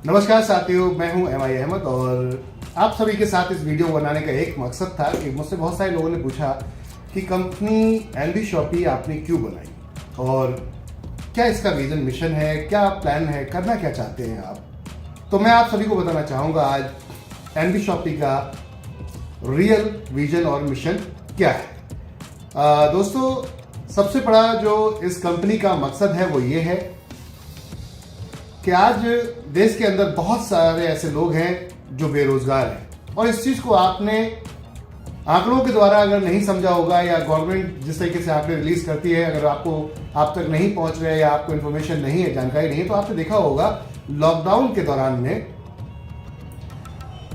नमस्कार साथियों, मैं हूं MI अहमद और आप सभी के साथ इस वीडियो बनाने का एक मकसद था कि मुझसे बहुत सारे लोगों ने पूछा कि कंपनी एनबी शॉपी आपने क्यों बनाई और क्या इसका विजन मिशन है, क्या प्लान है, करना क्या चाहते हैं आप। तो मैं आप सभी को बताना चाहूँगा आज एनबी शॉपी का रियल विजन और मिशन क्या है। दोस्तों, सबसे बड़ा जो इस कंपनी का मकसद है वो ये है कि आज देश के अंदर बहुत सारे ऐसे लोग हैं जो बेरोजगार हैं और इस चीज को आपने आंकड़ों के द्वारा अगर नहीं समझा होगा या गवर्नमेंट जिस तरीके से आंकड़े रिलीज करती है, अगर आपको आप तक नहीं पहुंच रहे या आपको इन्फॉर्मेशन नहीं है, जानकारी नहीं है, तो आपने देखा होगा लॉकडाउन के दौरान में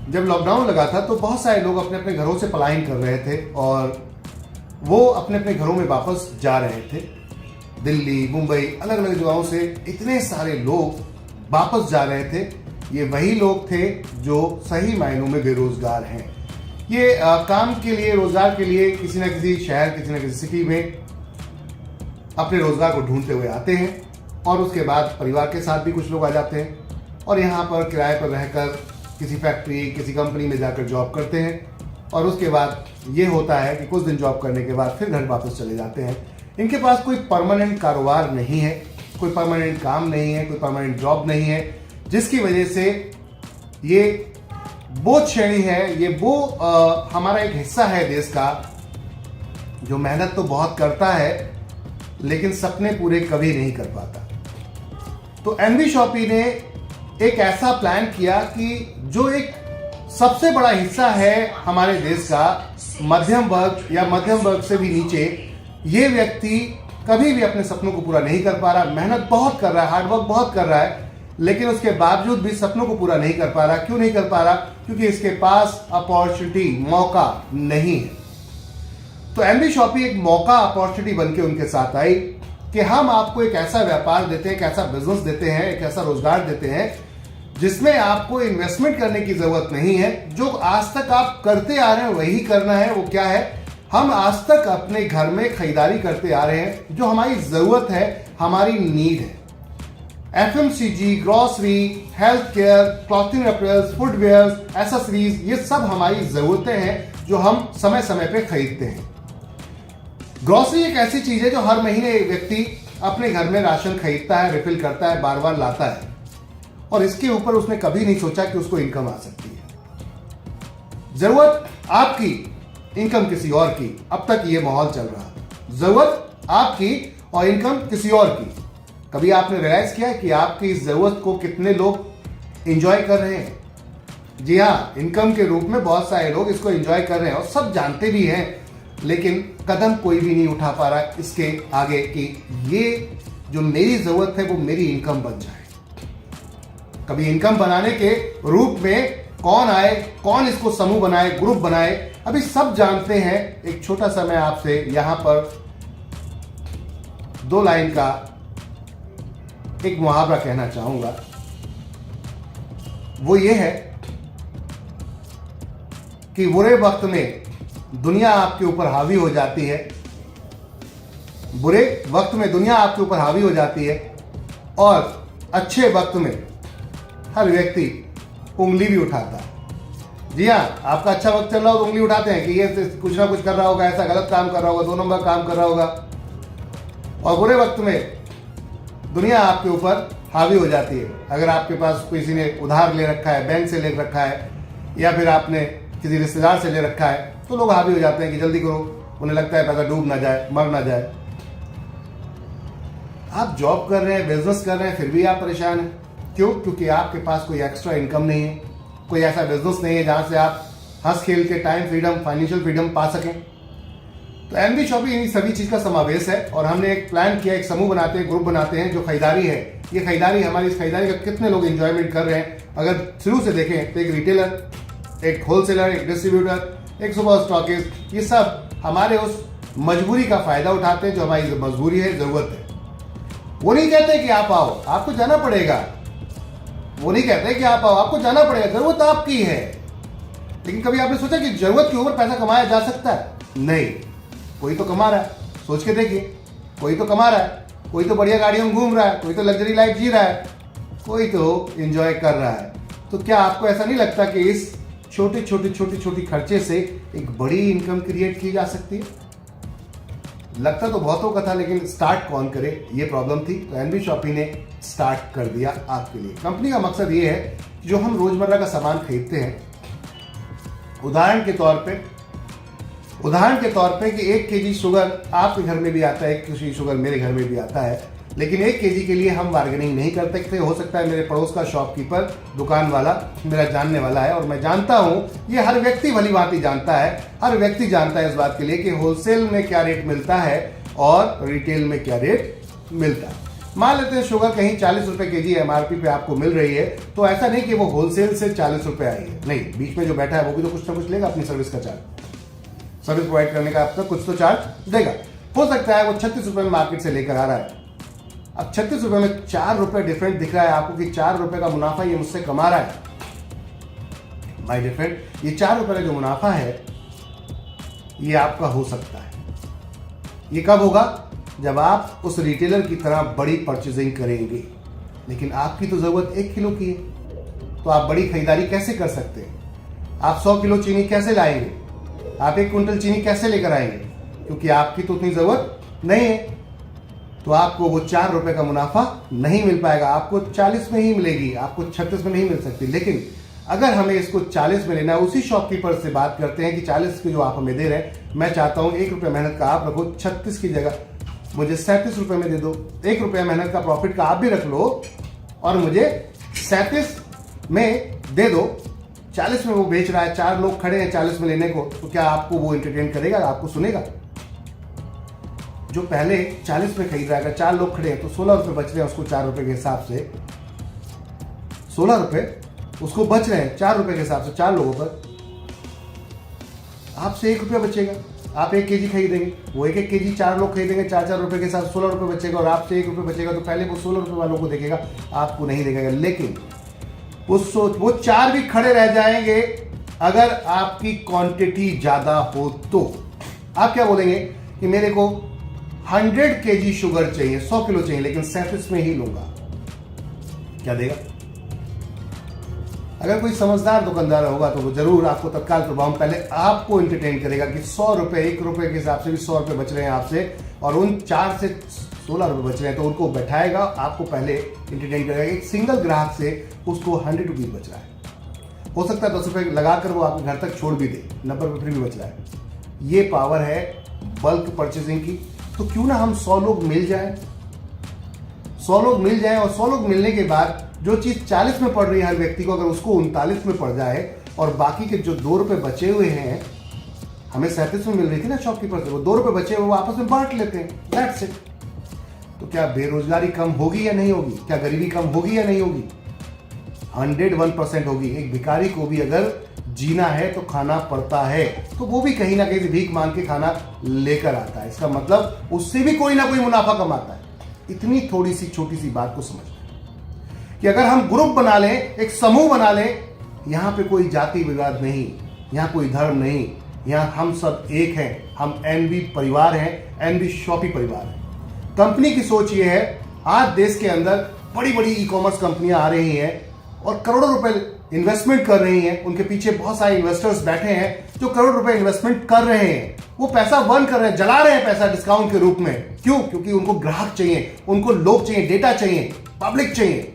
जब लॉकडाउन लगा था तो बहुत सारे लोग अपने अपने घरों से पलायन कर रहे थे और वो अपने अपने घरों में वापस जा रहे थे। दिल्ली, मुंबई, अलग अलग जगहों से इतने सारे लोग वापस जा रहे थे। ये वही लोग थे जो सही मायनों में बेरोजगार हैं। ये काम के लिए, रोजगार के लिए किसी ना किसी शहर, किसी ना किसी सिटी में अपने रोजगार को ढूंढते हुए आते हैं और उसके बाद परिवार के साथ भी कुछ लोग आ जाते हैं और यहाँ पर किराए पर रहकर किसी फैक्ट्री, किसी कंपनी में जाकर जॉब करते हैं और उसके बाद ये होता है कि कुछ दिन जॉब करने के बाद फिर घर वापस चले जाते हैं। इनके पास कोई परमानेंट कारोबार नहीं है, कोई परमानेंट काम नहीं है, कोई परमानेंट जॉब नहीं है, जिसकी वजह से ये वो श्रेणी है, ये वो हमारा एक हिस्सा है देश का जो मेहनत तो बहुत करता है लेकिन सपने पूरे कभी नहीं कर पाता। तो एनबी शॉपी ने एक ऐसा प्लान किया कि जो एक सबसे बड़ा हिस्सा है हमारे देश का, मध्यम वर्ग या मध्यम वर्ग से भी नीचे, ये व्यक्ति कभी भी अपने सपनों को पूरा नहीं कर पा रहा, मेहनत बहुत कर रहा है, हार्डवर्क बहुत कर रहा है, लेकिन उसके बावजूद भी सपनों को पूरा नहीं कर पा रहा। क्यों नहीं कर पा रहा? क्योंकि इसके पास अपॉर्चुनिटी, मौका नहीं है। तो एनबी शॉपी एक मौका, अपॉर्चुनिटी बनके उनके साथ आई कि हम आपको एक ऐसा व्यापार देते हैं, एक ऐसा बिजनेस देते हैं, एक ऐसा रोजगार देते हैं जिसमें आपको इन्वेस्टमेंट करने की जरूरत नहीं है। जो आज तक आप करते आ रहे हैं वही करना है। वो क्या है? हम आज तक अपने घर में खरीदारी करते आ रहे हैं जो हमारी जरूरत है, हमारी नीड है। FMCG, grocery, health care, clothing appears, footwear, accessories, ये सब हमारी जरूरतें हैं जो हम समय समय पे खरीदते हैं। ग्रोसरी एक ऐसी चीज है जो हर महीने एक व्यक्ति अपने घर में राशन खरीदता है, रिफिल करता है, बार बार लाता है और इसके ऊपर उसने कभी नहीं सोचा कि उसको इनकम आ सकती है। जरूरत आपकी, इनकम किसी और की। अब तक ये माहौल चल रहा है, जरूरत आपकी और इनकम किसी और की। कभी आपने रियलाइज किया कि आपकी इस जरूरत को कितने लोग एंजॉय कर रहे हैं? जी हाँ, इनकम के रूप में बहुत सारे लोग इसको एंजॉय कर रहे हैं और सब जानते भी हैं, लेकिन कदम कोई भी नहीं उठा पा रहा इसके आगे कि ये जो मेरी जरूरत है वो मेरी इनकम बन जाए। कभी इनकम बनाने के रूप में कौन आए, कौन इसको समूह बनाए, ग्रुप बनाए, अभी सब जानते हैं। एक छोटा सा मैं आपसे यहां पर 2 लाइन का एक मुहावरा कहना चाहूंगा। वो ये है कि बुरे वक्त में दुनिया आपके ऊपर हावी हो जाती है, बुरे वक्त में दुनिया आपके ऊपर हावी हो जाती है और अच्छे वक्त में हर व्यक्ति उंगली भी उठाता है। जी हाँ, आपका अच्छा वक्त चल रहा हो तो उंगली उठाते हैं कि ये कुछ ना कुछ कर रहा होगा, ऐसा गलत काम कर रहा होगा, 2 नंबर काम कर रहा होगा। और बुरे वक्त में दुनिया आपके ऊपर हावी हो जाती है। अगर आपके पास किसी ने उधार ले रखा है, बैंक से ले रखा है या फिर आपने किसी रिश्तेदार से ले रखा है, तो लोग हावी हो जाते हैं कि जल्दी करो। उन्हें लगता है पैसा डूब ना जाए, मर ना जाए। आप जॉब कर रहे हैं, बिजनेस कर रहे हैं, फिर भी आप परेशान हैं। क्यों? क्योंकि आपके पास कोई एक्स्ट्रा इनकम नहीं है, कोई ऐसा बिजनेस नहीं है जहां से आप हंस खेल के टाइम फ्रीडम, फाइनेंशियल फ्रीडम पा सकें। तो एनबी शॉपी इन सभी चीज का समावेश है और हमने एक प्लान किया, एक समूह बनाते हैं, ग्रुप बनाते हैं जो खरीदारी है। ये खरीदारी, हमारी इस खरीदारी का कितने लोग एंजॉयमेंट कर रहे हैं अगर शुरू से देखें तो एक रिटेलर, एक होलसेलर, एक डिस्ट्रीब्यूटर, एक सुपर स्टॉकिस्ट, ये सब हमारे उस मजबूरी का फायदा उठाते हैं जो हमारी मजबूरी है, जरूरत है। वो नहीं कहते कि आप आओ, आपको जाना पड़ेगा। वो नहीं कहते कि आप आओ, आपको जाना पड़ेगा, जरूरत आपकी है। लेकिन कभी आपने सोचा कि जरूरत के ऊपर पैसा कमाया जा सकता है? नहीं। कोई तो कमा रहा है, सोच के देखिए, कोई तो कमा रहा है, कोई तो बढ़िया गाड़ियों में घूम रहा है, कोई तो लग्जरी लाइफ जी रहा है। कोई तो एंजॉय कर रहा है। तो क्या आपको ऐसा नहीं लगता कि इस छोटे खर्चे से एक बड़ी इनकम क्रिएट की जा सकती है? लगता तो बहुतों का था, लेकिन स्टार्ट कौन करे, ये प्रॉब्लम थी। तो एनबी शॉपी ने स्टार्ट कर दिया आपके लिए। कंपनी का मकसद ये है कि जो हम रोजमर्रा का सामान खरीदते हैं, उदाहरण के तौर पे कि 1 केजी शुगर आपके घर में भी आता है, 1 केजी शुगर मेरे घर में भी आता है, लेकिन 1 केजी के लिए हम बार्गेनिंग नहीं कर सकते। हो सकता है मेरे पड़ोस का शॉपकीपर, दुकान वाला मेरा जानने वाला है, और मैं जानता हूं, ये हर व्यक्ति भली भांति जानता है, हर व्यक्ति जानता है इस बात के लिए कि होलसेल में क्या रेट मिलता है और रिटेल में क्या रेट मिलता है। मान लेते हैं शुगर कहीं 40 रुपए केजी एमआरपी पे आपको मिल रही है, तो ऐसा नहीं कि वो होलसेल से 40 रुपए आई है, नहीं, बीच में जो बैठा है वो भी तो कुछ ना कुछ लेगा अपनी सर्विस का चार्ज, सर्विस प्रोवाइड करने का आपका कुछ तो चार्ज देगा। हो सकता है वो 36 रुपए में मार्केट से लेकर आ रहा है। अब 36 रुपए में 4 रुपए डिफरेंट दिख रहा है आपको कि 4 रुपए का मुनाफा ये मुझसे कमा रहा है। बाय डिफरेंट ये 4 रुपए का जो मुनाफा है ये आपका हो सकता है। ये कब होगा? जब आप उस रिटेलर की तरह बड़ी परचेजिंग करेंगे। लेकिन आपकी तो जरूरत 1 किलो की है, तो आप बड़ी खरीदारी कैसे कर सकते हैं? आप 100 किलो चीनी कैसे लाएंगे? आप 1 कुंटल चीनी कैसे लेकर आएंगे? क्योंकि आपकी तो उतनी जरूरत नहीं है। तो आपको वो 4 रुपए का मुनाफा नहीं मिल पाएगा, आपको 40 में ही मिलेगी, आपको 36 में नहीं मिल सकती। लेकिन अगर हमें इसको 40 में लेना है, उसी शॉपकीपर से बात करते हैं कि 40 के जो आप हमें दे रहे हैं, मैं चाहता हूं 1 रुपये मेहनत का आप रखो, 36 की जगह मुझे 37 रुपए में दे दो। 1 रुपया मेहनत का प्रॉफिट का आप भी रख लो और मुझे 37 में दे दो। 40 में वो बेच रहा है, 4 लोग खड़े हैं 40 में लेने को, तो क्या आपको वो एंटरटेन करेगा, आपको सुनेगा? जो पहले 40 में खरीद रहा है, अगर 4 लोग खड़े हैं तो 16 रुपए बच रहे हैं उसको 4 रुपए के हिसाब से, 16 रुपए उसको बच रहे हैं 4 रुपए के हिसाब से 4 लोगों पर। आपसे 1 रुपया बचेगा, आप 1 केजी खरीदेंगे, वो 1 केजी 4 लोग खरीदेंगे, 4 रुपए के साथ 16 रुपए बचेगा, और आपसे 1 रुपये बचेगा, तो पहले वो 16 रुपए वालों को देखेगा, आपको नहीं देखेगा। लेकिन वो 4 भी खड़े रह जाएंगे अगर आपकी क्वांटिटी ज्यादा हो तो। आप क्या बोलेंगे कि मेरे को 100 केजी शुगर चाहिए, 100 किलो चाहिए, लेकिन 37 में ही लूंगा, क्या देगा? अगर कोई समझदार दुकानदार होगा तो वो जरूर आपको तत्काल प्रभाव पहले आपको एंटरटेन करेगा कि 100 रुपए, 1 रुपए के हिसाब से भी 100 रुपए बच रहे हैं आपसे, और उन 4 से 16 रुपए बच रहे हैं, तो उनको बैठाएगा, आपको पहले एंटरटेन करेगा। एक सिंगल ग्राहक से उसको 100 रुपीज बच रहा है, हो सकता है 10 रुपए लगाकर वो आपके घर तक छोड़ भी दे, 90 रुपए फ्री भी बच रहा है। ये पावर है बल्क परचेजिंग की। तो क्यों ना हम 100 लोग मिल जाएं, 100 लोग मिल जाएं, और 100 लोग मिलने के बाद जो चीज 40 में पड़ रही है हर व्यक्ति को, अगर उसको 39 में पड़ जाए, और बाकी के जो 2 रुपए बचे हुए हैं, हमें 37 में मिल रही थी ना शॉपकीपर से, वो 2 रुपए बचे हुए वो आपस में बांट लेते हैं, दैट्स इट। तो क्या बेरोजगारी कम होगी या नहीं होगी? क्या गरीबी कम होगी या नहीं होगी? 101% होगी। एक भिखारी को भी अगर जीना है तो खाना पड़ता है, तो वो भी कहीं ना कहीं से भीख मांग के खाना लेकर आता है। इसका मतलब उससे भी कोई ना कोई मुनाफा कमाता है। इतनी थोड़ी सी छोटी सी बात को समझना कि अगर हम ग्रुप बना लें, एक समूह बना लें, यहां पे कोई जाति विवाद नहीं, यहां कोई धर्म नहीं, यहां हम सब एक हैं, हम एनबी परिवार हैं, एनबी शॉपी परिवार है। कंपनी की सोच ये है, आज देश के अंदर बड़ी बड़ी ई कॉमर्स कंपनियां आ रही हैं और करोड़ों रुपए इन्वेस्टमेंट कर रही हैं, उनके पीछे बहुत सारे इन्वेस्टर्स बैठे हैं जो करोड़ रुपए इन्वेस्टमेंट कर रहे हैं। वो पैसा बर्न कर रहे हैं, जला रहे हैं पैसा डिस्काउंट के रूप में। क्यों? क्योंकि उनको ग्राहक चाहिए, उनको लोग चाहिए, डेटा चाहिए, पब्लिक चाहिए।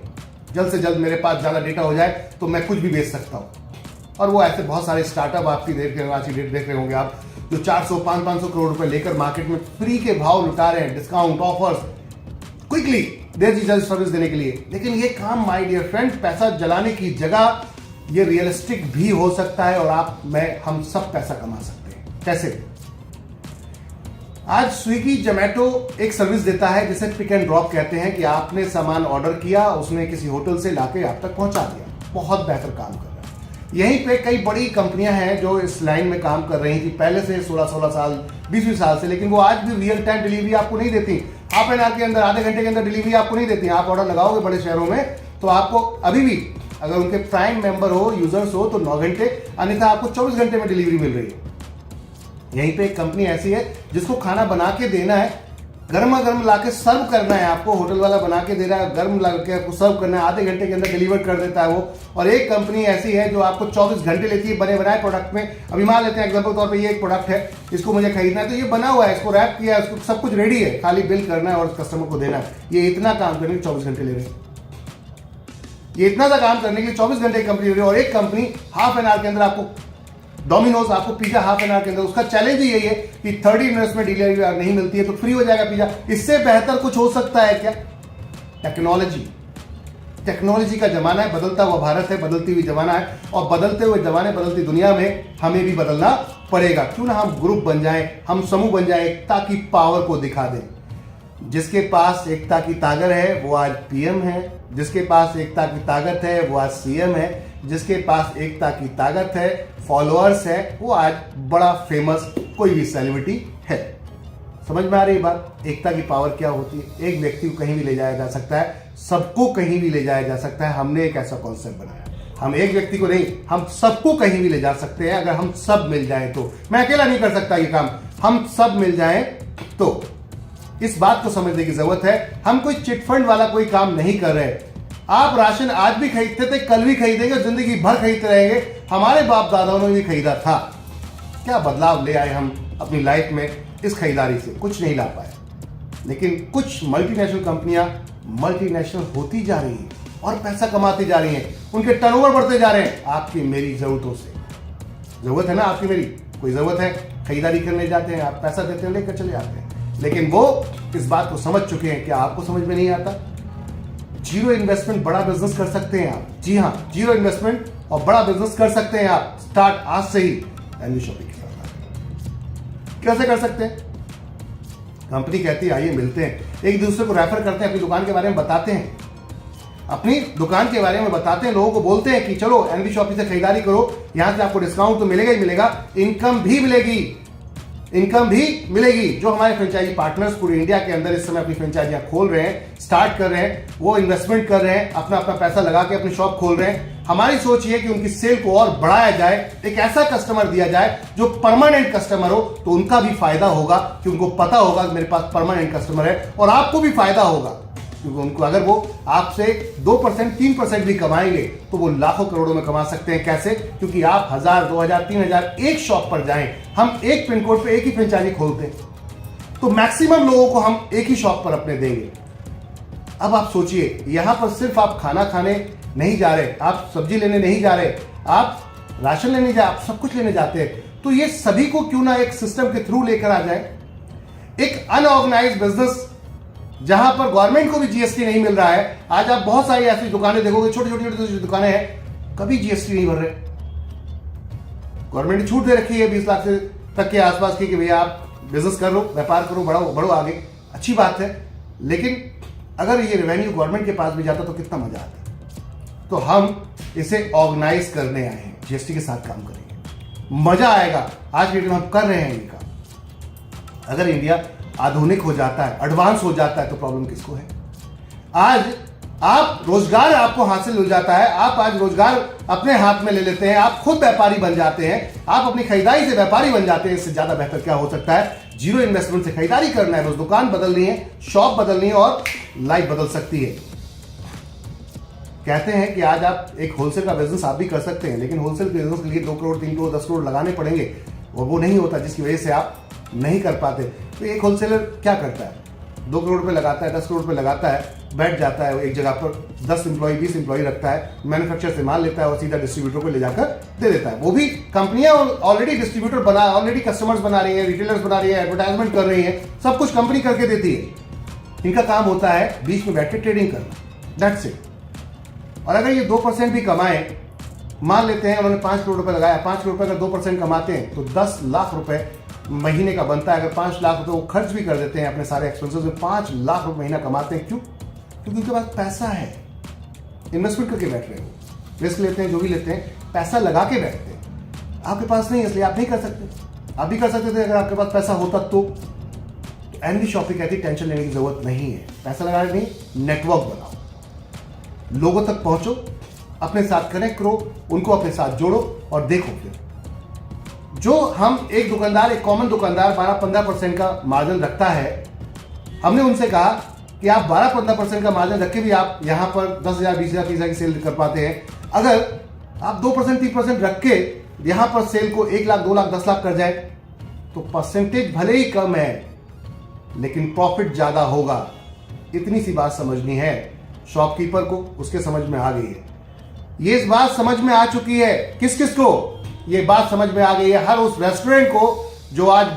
जल्द से जल्द मेरे पास ज्यादा डेटा हो जाए तो मैं कुछ भी बेच सकता हूं। और वो ऐसे बहुत सारे स्टार्टअप आपकी देख रहे होंगे आप, जो 400-500 करोड़ रुपए लेकर मार्केट में फ्री के भाव लुटा रहे हैं, discount offers, quickly digital service देने के लिए। लेकिन ये काम माय डियर फ्रेंड पैसा जलाने की जगह ये रियलिस्टिक भी हो सकता है, और आप, मैं, हम सब पैसा कमा सकते हैं। कैसे? आज स्विगी, जोमैटो एक सर्विस देता है जिसे पिक एंड ड्रॉप कहते हैं, कि आपने सामान ऑर्डर किया, उसने किसी होटल से लाके आप तक पहुंचा दिया। बहुत बेहतर काम कर रहा है। यहीं पे कई बड़ी कंपनियां हैं जो इस लाइन में काम कर रही थी पहले से, 16 साल, 20 साल से, लेकिन वो आज भी रियल टाइम डिलीवरी आपको नहीं देती। हाफ एन आवर के अंदर, आधे घंटे के अंदर डिलीवरी आपको नहीं देती। आप ऑर्डर लगाओगे बड़े शहरों में तो आपको अभी भी, अगर उनके प्राइम मेंबर हो, यूजर्स हो, तो 9 घंटे, अन्यथा आपको 24 घंटे में डिलीवरी मिल रही है। यहीं पे एक कंपनी ऐसी है जिसको खाना बना के देना है, गर्मा गर्म लाके सर्व करना है आपको, होटल वाला बना के दे रहा है, गर्म ला के आपको सर्व करना है, आधे घंटे के अंदर डिलीवर कर देता है वो। और एक कंपनी ऐसी है जो आपको 24 घंटे लेती है बने बनाए प्रोडक्ट में। अभी मान लेते हैं एग्जाम्पल तौर पे ये एक प्रोडक्ट है, इसको मुझे खरीदना है, तो ये बना हुआ है, इसको रैप किया है, उसको सब कुछ रेडी है, खाली बिल करना है और कस्टमर को देना है। ये इतना काम करने के 24 घंटे ले रहे हैं, ये इतना सा काम करने के लिए 24 घंटे कंपनी ले रही है। और एक कंपनी हाफ एन आवर के अंदर आपको, डोमिनोज आपको पिज्जा हाफ एन आवर के अंदर, उसका चैलेंज ही यही है कि 30 मिनट्स में डिलीवरी नहीं मिलती है तो फ्री हो जाएगा पिज्जा। इससे बेहतर कुछ हो सकता है क्या? टेक्नोलॉजी का जमाना है, बदलता हुआ भारत है, बदलती हुई जमाना है, और बदलते हुए जमाने, बदलती दुनिया में हमें भी बदलना पड़ेगा। क्यों ना हम ग्रुप बन जाएं, हम समूह बन जाएं, एकता की पावर को दिखा दें। जिसके पास एकता की ताकत है वो आज पीएम है, जिसके पास एकता की ताकत है वो आज सीएम है, जिसके पास एकता की ताकत है, फॉलोअर्स है, वो आज बड़ा फेमस कोई भी सेलिब्रिटी है। समझ में आ रही बात? एकता की पावर क्या होती है? एक व्यक्ति को कहीं भी ले जाया जा सकता है, सबको कहीं भी ले जाया जा सकता है। हमने एक ऐसा कॉन्सेप्ट बनाया, हम एक व्यक्ति को नहीं, हम सबको कहीं भी ले जा सकते हैं अगर हम सब मिल जाएं तो। मैं अकेला नहीं कर सकता ये काम, हम सब मिल जाएं तो। इस बात को समझने की जरूरत है। हम कोई चिटफंड वाला कोई काम नहीं कर रहे। आप राशन आज भी खरीदते थे, कल भी खरीदेंगे, जिंदगी भर खरीदते रहेंगे। हमारे बाप दादाओं ने भी खरीदा था। क्या बदलाव ले आए हम अपनी लाइफ में इस खरीदारी से? कुछ नहीं ला पाए। लेकिन कुछ मल्टीनेशनल कंपनियां मल्टीनेशनल होती जा रही हैं और पैसा कमाती जा रही हैं, उनके टर्नओवर बढ़ते जा रहे हैं आपकी मेरी जरूरतों से। जरूरत है ना आपकी मेरी, कोई जरूरत है, खरीदारी करने जाते हैं, आप पैसा देते हैं, लेकर चले आते हैं। लेकिन वो इस बात को समझ चुके हैं। क्या आपको समझ में नहीं आता? जीरो इन्वेस्टमेंट बड़ा बिजनेस कर सकते हैं आप। जी हां, जीरो इन्वेस्टमेंट और बड़ा बिजनेस कर सकते हैं आप। स्टार्ट आज से ही एनवी शॉपिंग के साथ। कैसे कर सकते हैं? कंपनी कहती है आइए मिलते हैं, एक दूसरे को रेफर करते हैं, अपनी दुकान के बारे में बताते हैं, अपनी दुकान के बारे में बताते हैं, लोगों को बोलते हैं कि चलो एनवी शॉपिंग से खरीदारी करो, यहां से आपको डिस्काउंट तो मिलेगा ही मिलेगा, इनकम भी मिलेगी, जो हमारे फ्रेंचाइजी पार्टनर्स पूरे इंडिया के अंदर इस समय अपनी फ्रेंचाइजियां खोल रहे हैं, स्टार्ट कर रहे हैं, वो इन्वेस्टमेंट कर रहे हैं, अपना अपना पैसा लगा के अपनी शॉप खोल रहे हैं। हमारी सोच ये कि उनकी सेल को और बढ़ाया जाए, एक ऐसा कस्टमर दिया जाए जो परमानेंट कस्टमर हो, तो उनका भी फायदा होगा कि उनको पता होगा कि मेरे पास परमानेंट कस्टमर है, और आपको भी फायदा होगा क्योंकि उनको अगर वो आपसे 2% 3% भी कमाएंगे तो वो लाखों करोड़ों में कमा सकते हैं। कैसे? क्योंकि आप 1000 2000 3000 एक शॉप पर जाएं, हम एक पिन कोड पे एक ही फ्रेंचाइजी खोलते हैं तो मैक्सिमम लोगों को हम एक ही शॉप पर अपने देंगे। अब आप सोचिए, यहां पर सिर्फ आप खाना खाने नहीं जा रहे, आप सब्जी लेने नहीं जा रहे, आप राशन लेने जा, आप सब कुछ लेने जाते हैं। तो ये सभी को क्यों ना एक सिस्टम के थ्रू लेकर आ जाए। एक अनऑर्गेनाइज्ड बिजनेस जहां पर गवर्नमेंट को भी जीएसटी नहीं मिल रहा है। आज आप बहुत सारी ऐसी दुकानें देखोगे, छोटी छोटी दुकानें हैं, कभी जीएसटी नहीं भर रहे। गवर्नमेंट ने छूट दे रखी है 20 लाख से तक के आसपास की कि भैया आप बिजनेस कर लो, व्यापार करो, बढ़ो आगे, अच्छी बात है। लेकिन अगर ये रेवेन्यू गवर्नमेंट के पास भी जाता तो कितना मजा आता। तो हम इसे ऑर्गेनाइज करने आए हैं, जीएसटी के साथ काम करेंगे, मजा आएगा। आज की डेट में हम कर रहे हैं ये काम। अगर इंडिया आधुनिक हो जाता है, एडवांस हो जाता है, तो प्रॉब्लम किसको है? आज आप रोजगार आपको हासिल हो जाता है, आप आज रोजगार अपने हाथ में ले लेते हैं, आप खुद व्यापारी बन जाते हैं, आप अपनी खरीदारी से व्यापारी बन जाते हैं। इससे ज्यादा बेहतर क्या हो सकता है? जीरो इन्वेस्टमेंट से खरीदारी करना है, बस दुकान बदलनी है, शॉप बदलनी है और लाइफ बदल सकती है। कहते हैं कि आज आप एक होलसेल का बिजनेस आप भी कर सकते हैं, लेकिन होलसेल बिजनेस के लिए 2 करोड़ 3 करोड़ 10 करोड़ लगाने पड़ेंगे और वो नहीं होता, जिसकी वजह से आप नहीं कर पाते। तो एक होलसेलर क्या करता है? 2 करोड़ रुपए लगाता है, 10 करोड़ रुपए लगाता है, बैठ जाता है एक जगह पर, 10 एम्प्लॉय 20 एम्प्लॉय रखता है, मैन्युफैक्चर से माल लेता है और सीधा डिस्ट्रीब्यूटर को ले जाकर दे देता है। वो भी कंपनियां ऑलरेडी डिस्ट्रीब्यूटर बना, ऑलरेडी कस्टमर्स बना रही है, रिटेलर्स बना रही है, एडवर्टाइजमेंट कर रही है, सब कुछ कंपनी करके देती है। इनका काम होता है बीच में बैठ के ट्रेडिंग करना, दैट्स इट। और अगर ये 2% भी कमाए, मान लेते हैं उन्होंने 5 करोड़ रुपए लगाया, 5 करोड़ रुपए अगर 2% कमाते हैं तो 10 लाख रुपए महीने का बनता है। अगर 5 लाख रुपए वो खर्च भी कर देते हैं अपने सारे एक्सपेंसेस में, 5 लाख रुपए महीना कमाते हैं। क्यों? क्योंकि उनके पास पैसा है, इन्वेस्टमेंट करके बैठ रहे हो, रिस्क लेते हैं, जो भी लेते हैं, पैसा लगा के बैठते हैं। आपके पास नहीं है इसलिए आप नहीं कर सकते। आप भी कर सकते थे अगर आपके पास पैसा होता तो। एनवी शॉपिंग कहती है टेंशन लेने की जरूरत नहीं है, पैसा लगाने नहीं, नेटवर्क बनाओ, लोगों तक पहुंचो, अपने साथ कनेक्ट करो, उनको अपने साथ जोड़ो और देखो फिर जो हम एक दुकानदार, एक कॉमन दुकानदार 12-15% का मार्जिन रखता है, हमने उनसे कहा कि आप 12-15% का मार्जिन रख के भी आप यहां पर 10,000, 20,000, 30,000 की सेल कर पाते हैं। अगर आप 2%, 3% रख के यहां पर सेल को 1 लाख, 2 लाख, 10 लाख कर जाए तो परसेंटेज भले ही कम है लेकिन प्रॉफिट ज्यादा होगा। इतनी सी बात समझनी है शॉपकीपर को, उसके समझ में आ गई है। ये इस बात समझ में आ चुकी है किस किस को, ये बात समझ में आ गई है हर उस रेस्टोरेंट को जो आज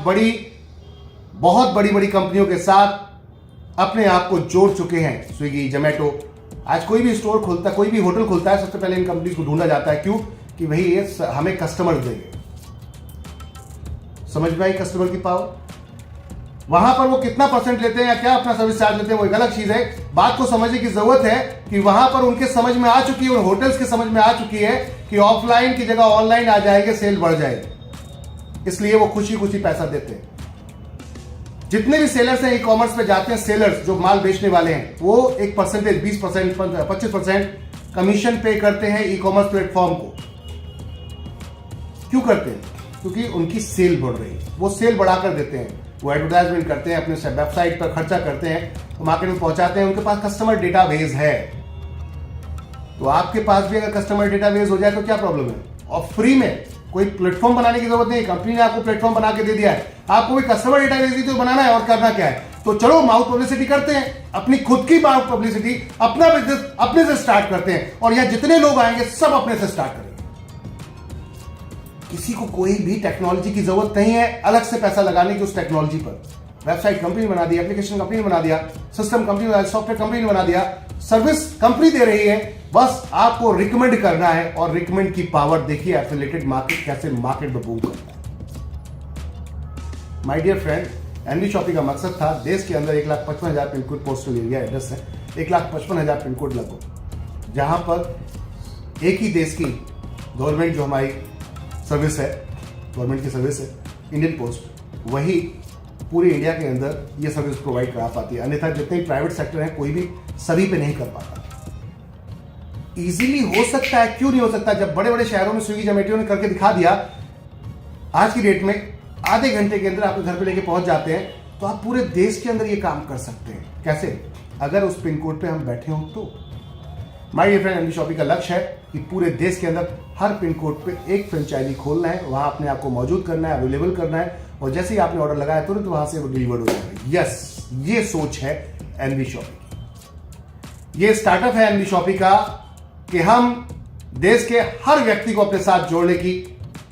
बहुत बड़ी बड़ी कंपनियों के साथ अपने आप को जोड़ चुके हैं। स्विगी, जोमेटो, आज कोई भी स्टोर खुलता है, कोई भी होटल खुलता है, सबसे पहले इन कंपनीज को ढूंढा जाता है। क्यों? कि भाई ये हमें कस्टमर देंगे। समझ में आई कस्टमर की पावर? वहां पर वो कितना परसेंट लेते हैं या क्या अपना सर्विस चार्ज लेते हैं वो एक अलग चीज है। बात को समझने की जरूरत है कि वहां पर उनके समझ में आ चुकी है, उन होटल्स के समझ में आ चुकी है कि ऑफलाइन की जगह ऑनलाइन आ जाएंगे, सेल बढ़ जाएगी, इसलिए वो खुशी खुशी पैसा देते हैं। जितने भी सेलर्स हैं, ई कॉमर्स पे जाते हैं, सेलर्स जो माल बेचने वाले हैं, वो एक परसेंटेज 20%, 25% कमीशन पे करते हैं ई कॉमर्स प्लेटफॉर्म को। क्यों करते हैं? क्योंकि उनकी सेल बढ़ रही है, वो सेल बढ़ाकर देते हैं, वो एडवर्टाइजमेंट करते हैं, अपने वेबसाइट पर खर्चा करते हैं, तो मार्केट में पहुंचाते हैं। उनके पास कस्टमर डेटाबेस है, तो आपके पास भी अगर कस्टमर डेटाबेस हो जाए तो क्या प्रॉब्लम है? और फ्री में कोई प्लेटफॉर्म बनाने की जरूरत नहीं, कंपनी ने आपको प्लेटफॉर्म बना के दे दिया है, आपको भी कस्टमर डेटाबेस ही तो बनाना है और करना क्या है। तो चलो माउथ पब्लिसिटी करते हैं, अपनी खुद की माउथ पब्लिसिटी, अपना बिजनेस अपने से स्टार्ट करते हैं, और यहां जितने लोग आएंगे सब अपने से स्टार्ट करेंगे। किसी को कोई भी टेक्नोलॉजी की जरूरत नहीं है अलग से पैसा लगाने की उस टेक्नोलॉजी पर। वेबसाइट कंपनी बना दी, एप्लीकेशन कंपनी बना दिया, सिस्टम कंपनी बना दिया, सॉफ्टवेयर कंपनी बना दिया, सर्विस कंपनी दे रही है, बस आपको रिकमेंड करना है। और रिकमेंड की पावर देखिए एफिलिएटेड मार्केट कैसे मार्केट में बूम करता है। My dear friend, NV shopping का मकसद था देश के अंदर 1,55,000 pin code postal area address है, 1,55,000 पिन कोड लगभग, जहां पर एक ही देश की गवर्नमेंट जो हमारी सर्विस है, गवर्नमेंट की सर्विस है इंडियन पोस्ट, वही पूरे इंडिया के अंदर ये सर्विस प्रोवाइड करा पाती है। अन्यथा जितने प्राइवेट सेक्टर हैं कोई भी सभी पे नहीं कर पाता। इजीली हो सकता है, क्यों नहीं हो सकता? जब बड़े बड़े शहरों में स्विगी, जोमेटो ने करके दिखा दिया, आज की डेट में आधे घंटे के अंदर आपके घर पे लेके पहुंच जाते हैं, तो आप पूरे देश के अंदर ये काम कर सकते हैं। कैसे? अगर उस पिन कोड पे हम बैठे हों तो। My dear friend, NV shopping का लक्ष्य है कि पूरे देश के अंदर हर पिन कोड पे एक फ्रेंचाइजी खोलना है, वहां अपने आप को मौजूद करना है, अवेलेबल करना है, और जैसे ही आपने ऑर्डर लगाया तुरंत वहां से वो डिलीवर्ड हो जाएगा। यस, ये सोच है एनवी शॉपिंग। ये स्टार्टअप है एनवी शॉपिंग का कि हम देश के हर व्यक्ति को अपने साथ जोड़ने की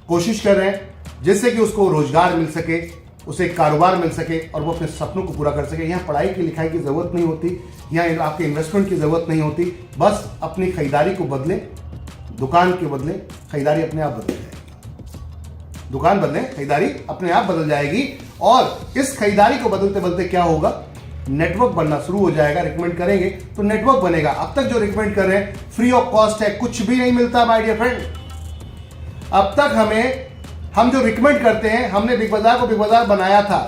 कोशिश कर रहे हैं, जिससे कि उसको रोजगार मिल सके, उसे कारोबार मिल सके और वो अपने सपनों को पूरा कर सके। यहाँ पढ़ाई की लिखाई की जरूरत नहीं होती, यहाँ आपके इन्वेस्टमेंट की जरूरत नहीं होती, बस अपनी खरीदारी को बदले, दुकान के बदले खरीदारी अपने आप बदल जाएगी। दुकान बदले, खरीदारी अपने आप बदल जाएगी, और इस खरीदारी को बदलते बदलते क्या होगा? नेटवर्क बनना शुरू हो जाएगा। रिकमेंड करेंगे तो नेटवर्क बनेगा। अब तक जो रिकमेंड कर रहे हैं फ्री ऑफ कॉस्ट है, कुछ भी नहीं मिलता माय डियर फ्रेंड। अब तक हम जो रिकमेंड करते हैं, हमने बिग बाजार को बिग बाजार बनाया था,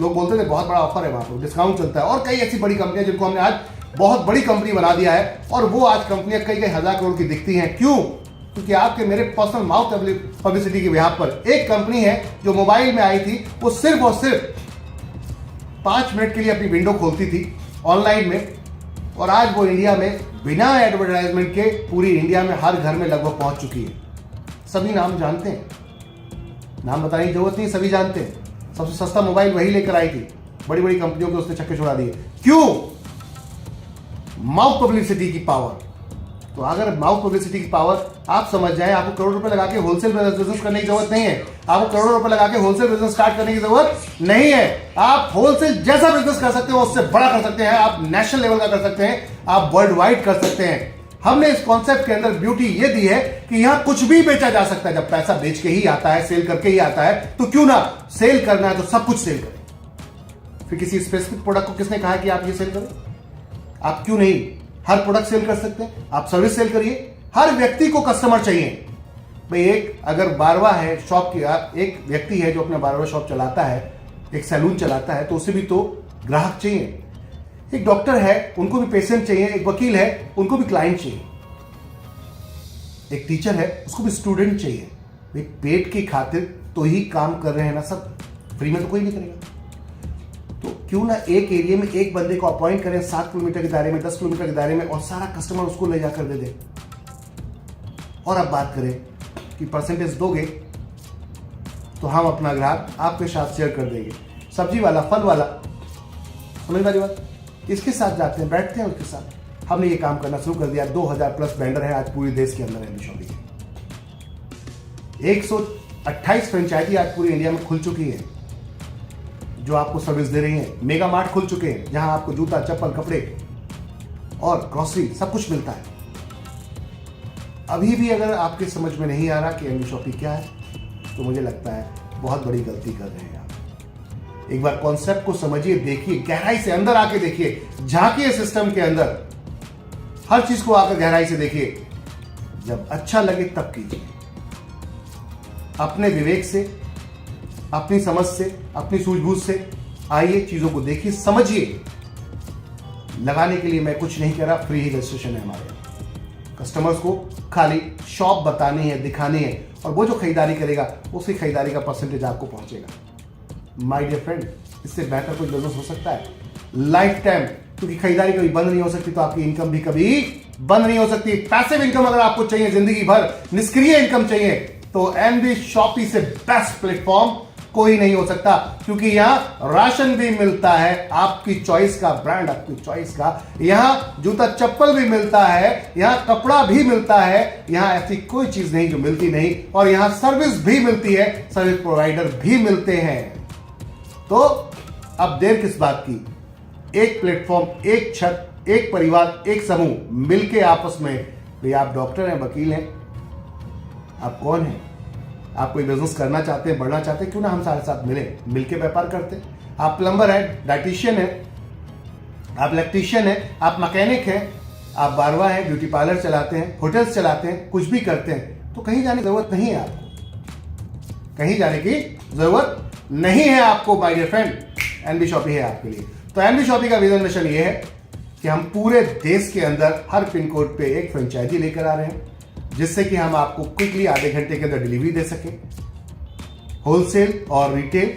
लोग बोलते थे बहुत बड़ा ऑफर है, वहां पर डिस्काउंट चलता है, और कई ऐसी बड़ी कंपनियां जिनको हमने आज बहुत बड़ी कंपनी बना दिया है, और वो आज कंपनियां कई कई हजार करोड़ की दिखती हैं। क्यों? क्योंकि आपके मेरे पर्सनल माउथ पब्लिसिटी के बिहाफ पर एक कंपनी है जो मोबाइल में आई थी, वो सिर्फ और सिर्फ 5 मिनट के लिए अपनी विंडो खोलती थी ऑनलाइन में, और आज वो इंडिया में बिना एडवर्टाइजमेंट के पूरी इंडिया में हर घर में लगभग पहुंच चुकी है। सभी नाम जानते हैं, नाम बताने की जरूरत नहीं, सभी जानते हैं। सबसे सस्ता मोबाइल वही लेकर आई थी, बड़ी बड़ी कंपनियों के उसने छक्के छुड़ा दिए। क्यों? माउथ पब्लिसिटी की पावर। तो अगर माउथ पब्लिसिटी की पावर आप समझ जाए, आपको करोड़ रुपए लगा के होलसेल बिजनेस करने की जरूरत नहीं है, आपको करोड़ों रुपए लगा के होलसेल बिजनेस स्टार्ट करने की जरूरत नहीं है। आप होलसेल जैसा बिजनेस कर सकते हो, उससे बड़ा कर सकते हैं, आप नेशनल लेवल का कर सकते हैं, आप वर्ल्ड वाइड कर सकते हैं। हमने इस कॉन्सेप्ट के अंदर ब्यूटी ये दी है कि यहां कुछ भी बेचा जा सकता है। जब पैसा बेच के ही आता है, सेल करके ही आता है, तो क्यों ना सेल करना है तो सब कुछ सेल करें। फिर किसी स्पेसिफिक प्रोडक्ट को किसने कहा कि आप ये सेल करें? आप क्यों नहीं हर प्रोडक्ट सेल कर सकते हैं? आप सर्विस सेल करिए। हर व्यक्ति को कस्टमर चाहिए भाई। एक अगर बारवा है शॉप की, एक व्यक्ति है जो अपना बारवा शॉप चलाता है, एक सैलून चलाता है, तो उसे भी तो ग्राहक चाहिए। एक डॉक्टर है, उनको भी पेशेंट चाहिए। एक वकील है, उनको भी क्लाइंट चाहिए। एक टीचर है, उसको भी स्टूडेंट चाहिए। भाई पेट की खातिर तो ही काम कर रहे हैं ना सब, फ्री में तो कोई नहीं करेगा। तो क्यों ना एक एरिया में एक बंदे को अपॉइंट करें 7 किलोमीटर के दायरे में, 10 किलोमीटर के दायरे में, और सारा कस्टमर उसको ले जाकर दे दे। और अब बात करें कि परसेंटेज दोगे तो हम अपना ग्राहक आपके साथ शेयर कर देंगे। सब्जी वाला, फल वाला, समझ वाली बात, इसके साथ जाते हैं, बैठते हैं उसके साथ। हमने ये काम करना शुरू कर दिया। 2000 प्लस वेंडर है आज पूरे देश के अंदर एनबी शॉपी के। 128 फ्रेंचाइजी आज पूरी इंडिया में खुल चुकी है जो आपको सर्विस दे रही है। मेगा मार्ट खुल चुके हैं जहां आपको जूता, चप्पल, कपड़े और ग्रोसरी सब कुछ मिलता है। अभी भी अगर आपके समझ में नहीं आ रहा कि एनबी शॉपी क्या है, तो मुझे लगता है बहुत बड़ी गलती कर रहे हैं आप। एक बार कॉन्सेप्ट को समझिए, देखिए, गहराई से अंदर आके देखिए, झांकिए सिस्टम के अंदर, हर चीज को आकर गहराई से देखिए। जब अच्छा लगे तब कीजिए, अपने विवेक से, अपनी समझ से, अपनी सूझबूझ से आइए, चीजों को देखिए, समझिए। लगाने के लिए मैं कुछ नहीं कह रहा, फ्री ही रजिस्ट्रेशन है हमारे। कस्टमर्स को खाली शॉप बतानी है, दिखानी है, और वो जो खरीदारी करेगा उसकी खरीदारी का परसेंटेज आपको पहुंचेगा। माय डियर फ्रेंड, इससे बेहतर कोई बिजनेस हो सकता है लाइफ टाइम? क्योंकि खरीदारी कभी बंद नहीं हो सकती, तो आपकी इनकम भी कभी बंद नहीं हो सकती। पैसिव इनकम अगर आपको चाहिए, जिंदगी भर निष्क्रिय इनकम चाहिए, तो एनबी शॉपी से बेस्ट प्लेटफॉर्म कोई नहीं हो सकता। क्योंकि यहां राशन भी मिलता है, आपकी चॉइस का ब्रांड, आपकी चॉइस का। यहां जूता चप्पल भी मिलता है, यहां कपड़ा भी मिलता है, यहां ऐसी कोई चीज नहीं जो मिलती नहीं। और यहां सर्विस भी मिलती है, सर्विस प्रोवाइडर भी मिलते हैं। तो अब देर किस बात की? एक प्लेटफॉर्म, एक छत, एक परिवार, एक समूह मिलके आपस में, भाई आप डॉक्टर हैं, वकील हैं, आप कौन हैं, आप कोई बिजनेस करना चाहते हैं, बढ़ना चाहते हैं, क्यों ना हम सारे साथ मिलके व्यापार करते हैं। आप प्लम्बर है, डाइटिशियन है, आप इलेक्ट्रीशियन है, आप मैकेनिक हैं, आप बारवा हैं, ब्यूटी पार्लर चलाते हैं, होटल्स चलाते हैं, कुछ भी करते हैं, तो कहीं जाने की जरूरत नहीं है आपको, कहीं जाने की जरूरत नहीं है आपको। My dear friend, NB shoppy है आपके लिए। तो एनबी शॉपी का विजन मिशन ये है कि हम पूरे देश के अंदर हर पिन कोड पे एक फ्रेंचाइजी लेकर आ रहे हैं, जिससे कि हम आपको क्विकली आधे घंटे के अंदर डिलीवरी दे सकें, होलसेल और रिटेल,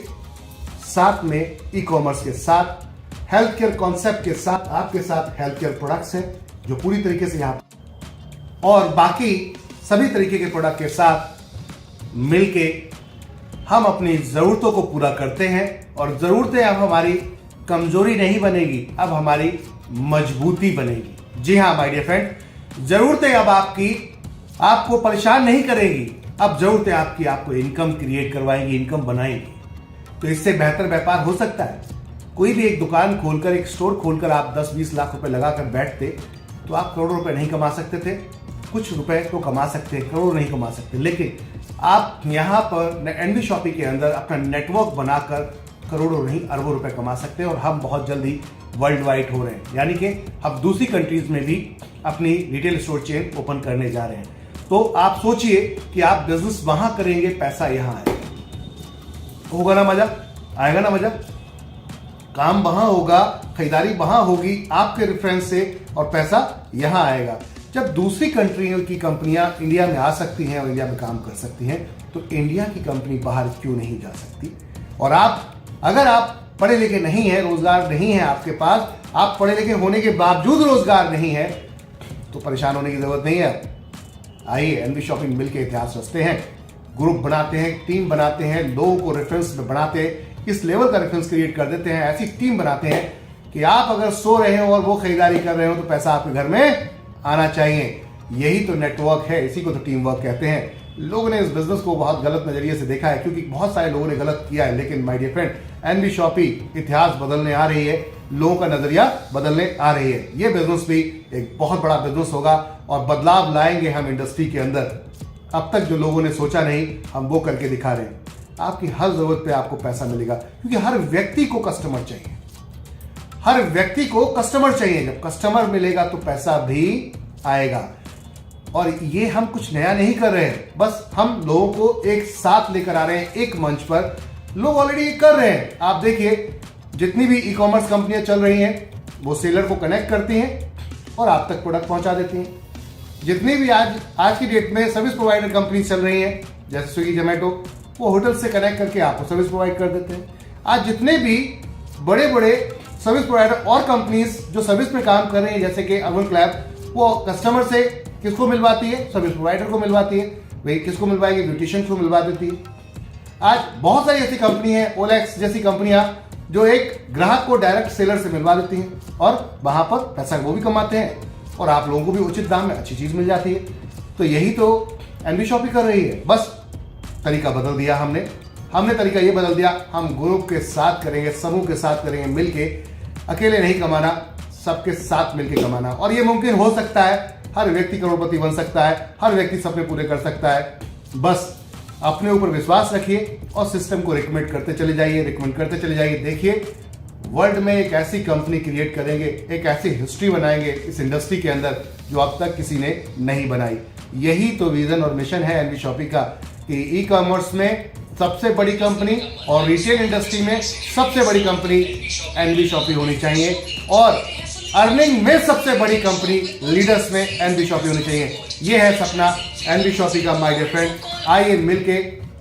साथ में ई कॉमर्स के साथ, हेल्थ केयर कॉन्सेप्ट के साथ। आपके साथ हेल्थ केयर प्रोडक्ट्स हैं जो पूरी तरीके से यहाँ, और बाकी सभी तरीके के प्रोडक्ट के साथ मिलके हम अपनी जरूरतों को पूरा करते हैं। और जरूरतें अब हमारी कमजोरी नहीं बनेगी, अब हमारी मजबूती बनेगी। जी हाँ माय डियर फ्रेंड, जरूरतें अब आपको परेशान नहीं करेगी, अब जरूरतें आपको इनकम क्रिएट करवाएंगी, इनकम बनाएंगी। तो इससे बेहतर व्यापार हो सकता है? कोई भी एक दुकान खोलकर, एक स्टोर खोलकर आप 10-20 लाख रुपए लगाकर बैठते तो आप करोड़ों रुपए नहीं कमा सकते थे। कुछ रुपए तो कमा सकते, करोड़ नहीं कमा सकते, लेकिन आप यहां पर एनबी शॉपी के अंदर अपना नेटवर्क बनाकर करोड़ों नहीं अरबों रुपए कमा सकते हैं। और हम बहुत जल्दी वर्ल्ड वाइड हो रहे हैं, यानी कि अब दूसरी कंट्रीज में भी अपनी रिटेल स्टोर चेन ओपन करने जा रहे हैं। तो आप सोचिए कि आप बिजनेस वहां करेंगे, पैसा यहां आएगा, होगा ना मजा? आएगा ना मजा? काम वहां होगा, खरीदारी वहां होगी आपके रेफरेंस से, और पैसा यहां आएगा। जब दूसरी कंट्रियों की कंपनियां इंडिया में आ सकती हैं और इंडिया में काम कर सकती हैं, तो इंडिया की कंपनी बाहर क्यों नहीं जा सकती? और अगर आप पढ़े लिखे नहीं हैं, रोजगार नहीं है आपके पास, आप पढ़े लिखे होने के बावजूद रोजगार नहीं है, तो परेशान होने की जरूरत नहीं है। आइए एनबी शॉपिंग मिलकर इतिहास रचते हैं, ग्रुप बनाते हैं, टीम बनाते हैं, लोगों को रेफरेंस में बनाते हैं, इस लेवल का रेफरेंस क्रिएट कर देते हैं, ऐसी टीम बनाते हैं कि आप अगर सो रहे हो और वो खरीदारी कर रहे हो, तो पैसा आपके घर में आना चाहिए। यही तो नेटवर्क है, इसी को तो टीम वर्क कहते हैं। लोगों ने इस बिजनेस को बहुत गलत नजरिए से देखा है, क्योंकि बहुत सारे लोगों ने गलत किया है। लेकिन my dear friend, NB shoppy इतिहास बदलने आ रही है, लोगों का नजरिया बदलने आ रही है। ये बिजनेस भी एक बहुत बड़ा बिजनेस होगा और बदलाव लाएंगे हम इंडस्ट्री के अंदर। अब तक जो लोगों ने सोचा नहीं, हम वो करके दिखा रहे हैं। आपकी हर जरूरत पे आपको पैसा मिलेगा, क्योंकि हर व्यक्ति को कस्टमर चाहिए, हर व्यक्ति को कस्टमर चाहिए। जब कस्टमर मिलेगा तो पैसा भी आएगा। और ये हम कुछ नया नहीं कर रहे हैं, बस हम लोगों को एक साथ लेकर आ रहे हैं, एक मंच पर। लोग ऑलरेडी कर रहे हैं। आप देखिए, जितनी भी ई कॉमर्स कंपनियां चल रही हैं, वो सेलर को कनेक्ट करती हैं और आप तक प्रोडक्ट पहुंचा देती हैं। जितनी भी आज की डेट में सर्विस प्रोवाइडर कंपनी चल रही हैं, जैसे स्विगी, जोमेटो, वो होटल से कनेक्ट करके आपको सर्विस प्रोवाइड कर देते हैं। आज जितने भी बड़े बड़े सर्विस प्रोवाइडर और कंपनीज जो सर्विस में काम कर रहे हैं, जैसे कि अर्बन क्लैब, वो कस्टमर से किसको मिलवाती है? सर्विस प्रोवाइडर को मिलवाती है। वही किसको मिलवाएगी? ब्यूटिशियन को मिलवा देती है। आज बहुत सारी ऐसी कंपनी है, ओलेक्स जैसी कंपनियां, जो एक ग्राहक को डायरेक्ट सेलर से मिलवा देती हैं और वहां पर पैसा वो भी कमाते हैं और आप लोगों को भी उचित दाम में अच्छी चीज मिल जाती है। तो यही तो एनबी शॉपी कर रही है। बस तरीका बदल दिया हमने तरीका ये बदल दिया, हम ग्रुप के साथ करेंगे, समूह के साथ करेंगे, मिलके। अकेले नहीं कमाना, सबके साथ मिलके कमाना। और ये मुमकिन हो सकता है। हर व्यक्ति करोड़पति बन सकता है, हर व्यक्ति सपने पूरे कर सकता है। बस अपने ऊपर विश्वास रखिए और सिस्टम को रिकमेंड करते चले जाइए। देखिए, वर्ल्ड में एक ऐसी कंपनी क्रिएट करेंगे, एक ऐसी हिस्ट्री बनाएंगे इस इंडस्ट्री के अंदर जो अब तक किसी ने नहीं बनाई। यही तो विजन और मिशन है एनबी शॉपी का, कि ई कॉमर्स में सबसे बड़ी कंपनी और रिटेल इंडस्ट्री में सबसे बड़ी कंपनी एनबी शॉपी होनी चाहिए, और अर्निंग में सबसे बड़ी कंपनी लीडर्स में एनबी शॉपी होनी चाहिए। ये है सपना एनबी शॉपी का, माय डियर फ्रेंड। आइए मिलके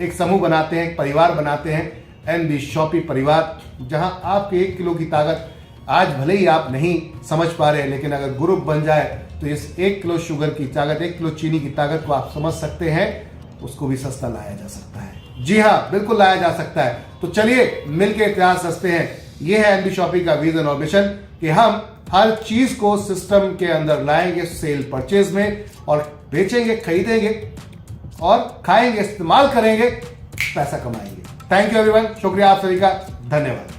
एक समूह बनाते हैं, एक परिवार बनाते हैं, एनबी शॉपी परिवार, जहां आपके 1 किलो की ताकत आज भले ही आप नहीं समझ पा रहे, लेकिन अगर ग्रुप बन जाए तो इस 1 किलो शुगर की ताकत, 1 किलो चीनी की ताकत को आप समझ सकते हैं। उसको भी सस्ता लाया जा सकता है। जी हाँ, बिल्कुल लाया जा सकता है। तो चलिए मिलके इतिहास रचते हैं। ये है एनबी शॉपी का विजन और मिशन, कि हम हर चीज को सिस्टम के अंदर लाएंगे, सेल परचेज में, और बेचेंगे, खरीदेंगे और खाएंगे, इस्तेमाल करेंगे, पैसा कमाएंगे। थैंक यू एवरीवन, शुक्रिया आप सभी का, धन्यवाद।